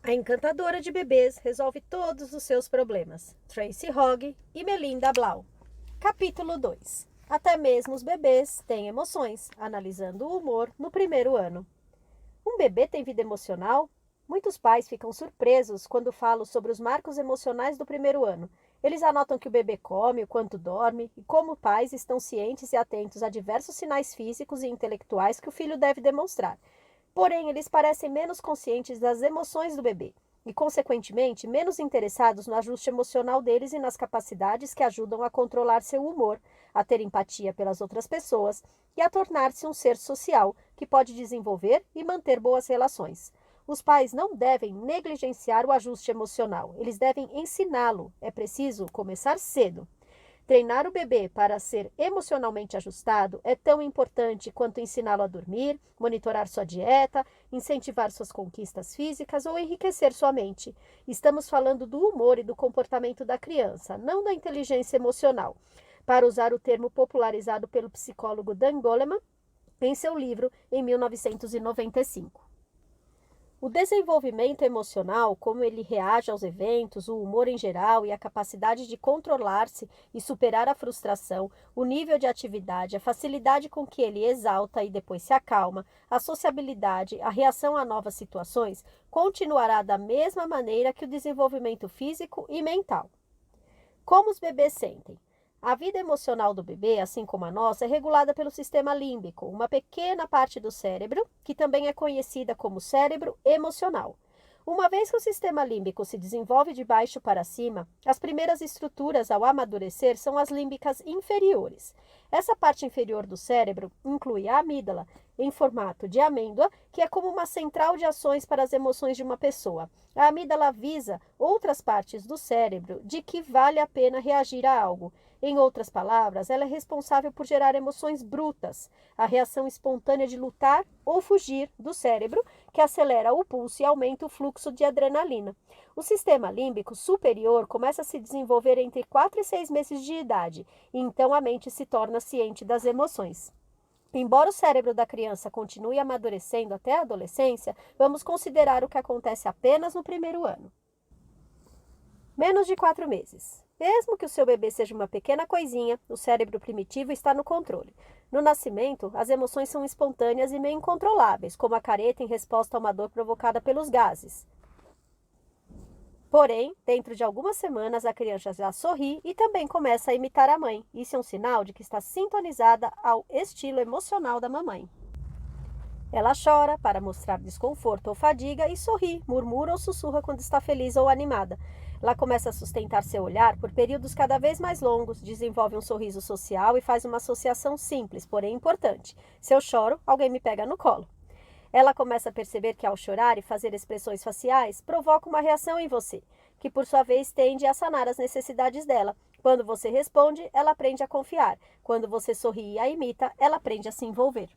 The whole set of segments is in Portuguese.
A encantadora de bebês resolve todos os seus problemas. Tracy Hogg e Melinda Blau. Capítulo 2. Até mesmo os bebês têm emoções, analisando o humor no primeiro ano. Um bebê tem vida emocional? Muitos pais ficam surpresos quando falo sobre os marcos emocionais do primeiro ano. Eles anotam que o bebê come, o quanto dorme, e como pais estão cientes e atentos a diversos sinais físicos e intelectuais que o filho deve demonstrar. Porém, eles parecem menos conscientes das emoções do bebê e, consequentemente, menos interessados no ajuste emocional deles e nas capacidades que ajudam a controlar seu humor, a ter empatia pelas outras pessoas e a tornar-se um ser social que pode desenvolver e manter boas relações. Os pais não devem negligenciar o ajuste emocional, eles devem ensiná-lo. É preciso começar cedo. Treinar o bebê para ser emocionalmente ajustado é tão importante quanto ensiná-lo a dormir, monitorar sua dieta, incentivar suas conquistas físicas ou enriquecer sua mente. Estamos falando do humor e do comportamento da criança, não da inteligência emocional. Para usar o termo popularizado pelo psicólogo Dan Goleman em seu livro em 1995. O desenvolvimento emocional, como ele reage aos eventos, o humor em geral e a capacidade de controlar-se e superar a frustração, o nível de atividade, a facilidade com que ele exalta e depois se acalma, a sociabilidade, a reação a novas situações, continuará da mesma maneira que o desenvolvimento físico e mental. Como os bebês sentem? A vida emocional do bebê, assim como a nossa, é regulada pelo sistema límbico, uma pequena parte do cérebro, que também é conhecida como cérebro emocional. Uma vez que o sistema límbico se desenvolve de baixo para cima, as primeiras estruturas ao amadurecer são as límbicas inferiores. Essa parte inferior do cérebro inclui a amígdala, em formato de amêndoa, que é como uma central de ações para as emoções de uma pessoa. A amígdala avisa outras partes do cérebro de que vale a pena reagir a algo. Em outras palavras, ela é responsável por gerar emoções brutas, a reação espontânea de lutar ou fugir do cérebro, que acelera o pulso e aumenta o fluxo de adrenalina. O sistema límbico superior começa a se desenvolver entre 4 e 6 meses de idade, e então a mente se torna ciente das emoções. Embora o cérebro da criança continue amadurecendo até a adolescência, vamos considerar o que acontece apenas no primeiro ano. Menos de 4 meses. Mesmo que o seu bebê seja uma pequena coisinha, o cérebro primitivo está no controle. No nascimento, as emoções são espontâneas e meio incontroláveis, como a careta em resposta a uma dor provocada pelos gases. Porém, dentro de algumas semanas, a criança já sorri e também começa a imitar a mãe. Isso é um sinal de que está sintonizada ao estilo emocional da mamãe. Ela chora para mostrar desconforto ou fadiga e sorri, murmura ou sussurra quando está feliz ou animada. Ela começa a sustentar seu olhar por períodos cada vez mais longos, desenvolve um sorriso social e faz uma associação simples, porém importante. Se eu choro, alguém me pega no colo. Ela começa a perceber que ao chorar e fazer expressões faciais, provoca uma reação em você, que por sua vez tende a sanar as necessidades dela. Quando você responde, ela aprende a confiar. Quando você sorri e a imita, ela aprende a se envolver.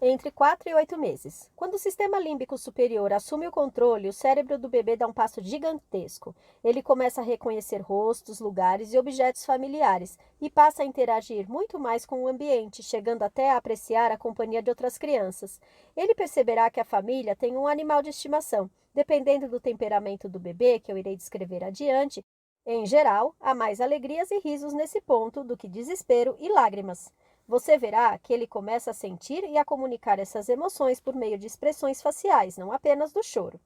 Entre 4 e 8 meses. Quando o sistema límbico superior assume o controle, o cérebro do bebê dá um passo gigantesco. Ele começa a reconhecer rostos, lugares e objetos familiares e passa a interagir muito mais com o ambiente, chegando até a apreciar a companhia de outras crianças. Ele perceberá que a família tem um animal de estimação. Dependendo do temperamento do bebê, que eu irei descrever adiante, em geral, há mais alegrias e risos nesse ponto do que desespero e lágrimas. Você verá que ele começa a sentir e a comunicar essas emoções por meio de expressões faciais, não apenas do choro.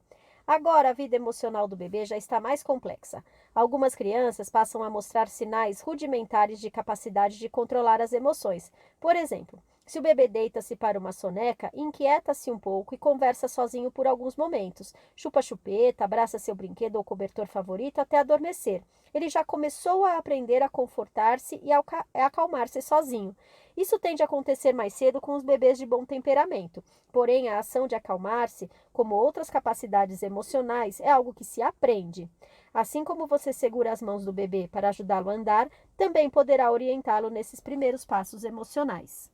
Agora, a vida emocional do bebê já está mais complexa. Algumas crianças passam a mostrar sinais rudimentares de capacidade de controlar as emoções. Por exemplo, se o bebê deita-se para uma soneca, inquieta-se um pouco e conversa sozinho por alguns momentos. Chupa a chupeta, abraça seu brinquedo ou cobertor favorito até adormecer. Ele já começou a aprender a confortar-se e a acalmar-se sozinho. Isso tende a acontecer mais cedo com os bebês de bom temperamento. Porém, a ação de acalmar-se, como outras capacidades emocionais, é algo que se aprende. Assim como você segura as mãos do bebê para ajudá-lo a andar, também poderá orientá-lo nesses primeiros passos emocionais.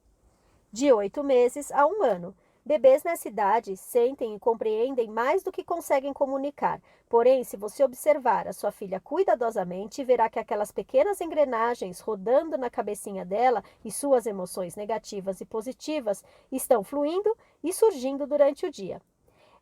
De 8 meses a 1 ano. Bebês nessa idade sentem e compreendem mais do que conseguem comunicar. Porém, se você observar a sua filha cuidadosamente, verá que aquelas pequenas engrenagens rodando na cabecinha dela e suas emoções negativas e positivas estão fluindo e surgindo durante o dia.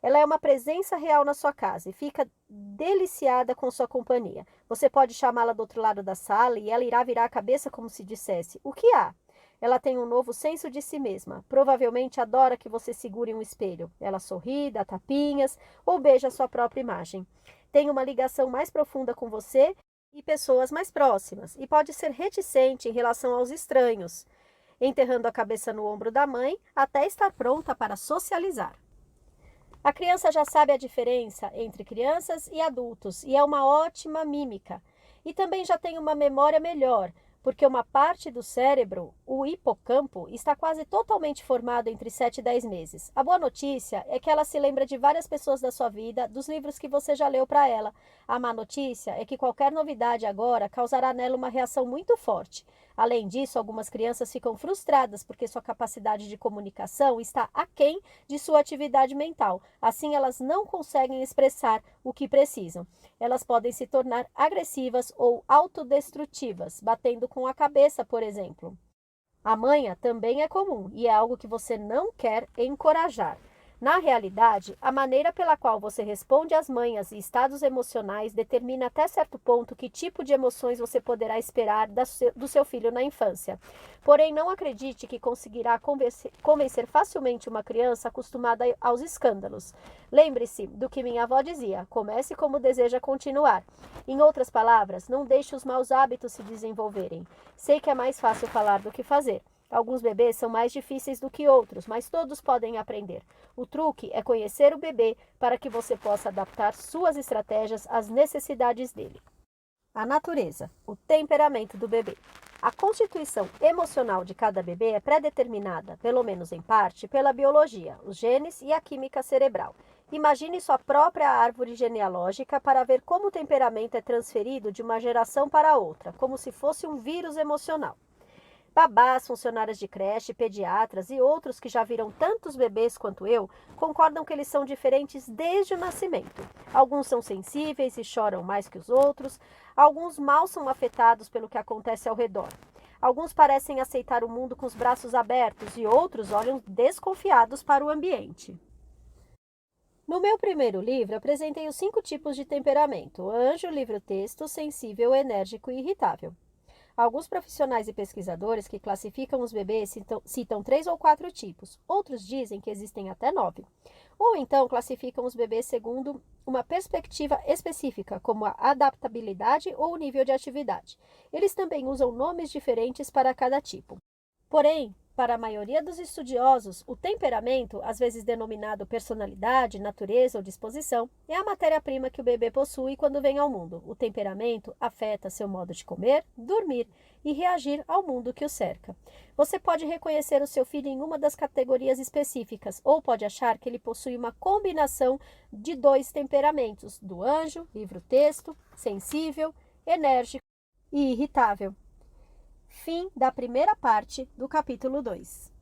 Ela é uma presença real na sua casa e fica deliciada com sua companhia. Você pode chamá-la do outro lado da sala e ela irá virar a cabeça como se dissesse: "O que há?" Ela tem um novo senso de si mesma. Provavelmente adora que você segure um espelho. Ela sorri, dá tapinhas ou beija sua própria imagem. Tem uma ligação mais profunda com você e pessoas mais próximas, e pode ser reticente em relação aos estranhos, enterrando a cabeça no ombro da mãe até estar pronta para socializar. A criança já sabe a diferença entre crianças e adultos e é uma ótima mímica. E também já tem uma memória melhor, porque uma parte do cérebro, o hipocampo, está quase totalmente formado entre 7 e 10 meses. A boa notícia é que ela se lembra de várias pessoas da sua vida, dos livros que você já leu para ela. A má notícia é que qualquer novidade agora causará nela uma reação muito forte. Além disso, algumas crianças ficam frustradas porque sua capacidade de comunicação está aquém de sua atividade mental. Assim, elas não conseguem expressar o que precisam. Elas podem se tornar agressivas ou autodestrutivas, batendo com a cabeça, por exemplo. A manha também é comum e é algo que você não quer encorajar. Na realidade, a maneira pela qual você responde às manhas e estados emocionais determina até certo ponto que tipo de emoções você poderá esperar do seu filho na infância. Porém, não acredite que conseguirá convencer facilmente uma criança acostumada aos escândalos. Lembre-se do que minha avó dizia: comece como deseja continuar. Em outras palavras, não deixe os maus hábitos se desenvolverem. Sei que é mais fácil falar do que fazer. Alguns bebês são mais difíceis do que outros, mas todos podem aprender. O truque é conhecer o bebê para que você possa adaptar suas estratégias às necessidades dele. A natureza, o temperamento do bebê. A constituição emocional de cada bebê é pré-determinada, pelo menos em parte, pela biologia, os genes e a química cerebral. Imagine sua própria árvore genealógica para ver como o temperamento é transferido de uma geração para outra, como se fosse um vírus emocional. Babás, funcionárias de creche, pediatras e outros que já viram tantos bebês quanto eu, concordam que eles são diferentes desde o nascimento. Alguns são sensíveis e choram mais que os outros, alguns mal são afetados pelo que acontece ao redor. Alguns parecem aceitar o mundo com os braços abertos e outros olham desconfiados para o ambiente. No meu primeiro livro, apresentei os 5 tipos de temperamento: anjo, livro-texto, sensível, enérgico e irritável. Alguns profissionais e pesquisadores que classificam os bebês citam 3 ou 4 tipos. Outros dizem que existem até 9. Ou então classificam os bebês segundo uma perspectiva específica, como a adaptabilidade ou o nível de atividade. Eles também usam nomes diferentes para cada tipo. Porém, para a maioria dos estudiosos, o temperamento, às vezes denominado personalidade, natureza ou disposição, é a matéria-prima que o bebê possui quando vem ao mundo. O temperamento afeta seu modo de comer, dormir e reagir ao mundo que o cerca. Você pode reconhecer o seu filho em uma das categorias específicas ou pode achar que ele possui uma combinação de 2 temperamentos, do anjo, livro-texto, sensível, enérgico e irritável. Fim da primeira parte do capítulo 2.